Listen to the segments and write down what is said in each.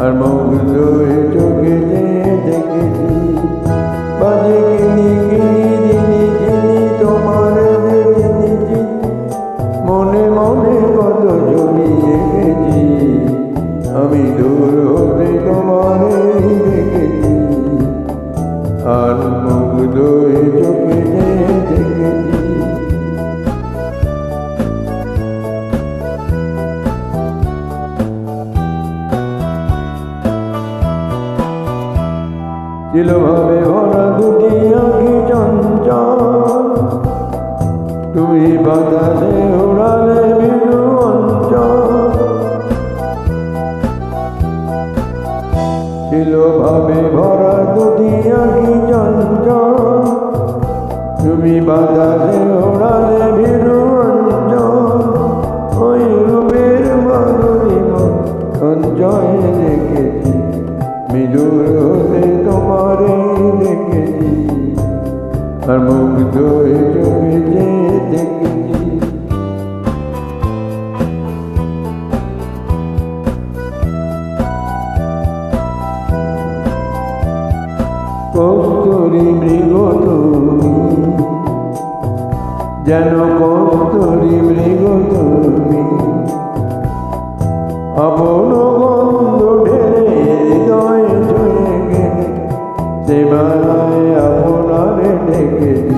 আর মুগ্ধ হয়ে চোখে যে দেখেছি বাজে কিনি কিনি জিনি জিনি তোমার জেনেছি মনে মনে কত ছবি এঁকেছি আমি দূর হতে তোমারে দেখেছি আর মুগ্ধ হয়ে চোখে যে দেখেছি। ছিল ভাবে ভরা দুটি আঁখি চঞ্চল তুমি বাতাসে উড়ালে বিরু অঞ্চল ছিল ভাবে ভরা দুটি আঁখি চঞ্চল তুমি বাতাসে উড়ালে বিরু অঞ্চল ওই রূপের মাধুরীমা সঞ্চয় রেখেছি মিদুর হতে তোমারে দেখেছি আর মুগ্ধ হয়ে চোখে যে দেখেছি। কস্তুরী মৃগ তুমি যেন কস্তুরী মৃগ তুমি আপন গন্ধ ঢেলে হৃদয় ছুঁয়ে গেলে সেবায় আপনারে ডেকেছি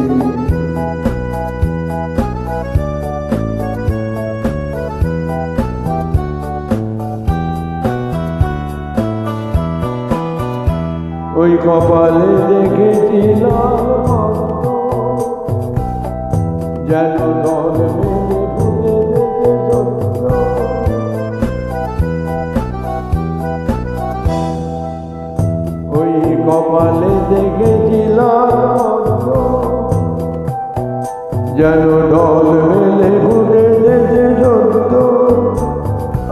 ওই কপালে দেখেছিলাম যেন দল মেলে ফুটে যেতে সত্য ওই কপালে দেখেছিলাম যেন দল মেলে ফুটে যেতে সত্য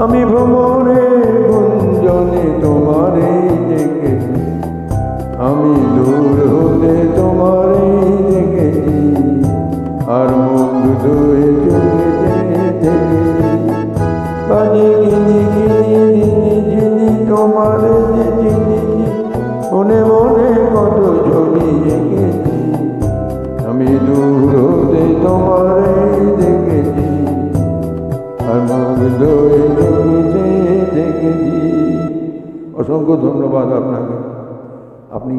আমি ভ্রমণে গুঞ্জনে তোমারে দেখেছি আমি দূর হতে তোমারে দেখেছি আর মুগ্ধ হয়ে চোখে দেখেছি বাজে কিনি কিনি জিনি জিনি তোমারে যে চিনেছি মনে মনে কত ছবি এঁকেছি আমি দূর হতে তোমারে দেখেছি আর মুগ্ধ হয়ে চোখে দেখেছি। অসংখ্য ধন্যবাদ আপনাকে। আপনি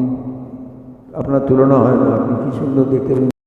আপনার তুলনা হয় না, আপনি কি সুন্দর দেখতে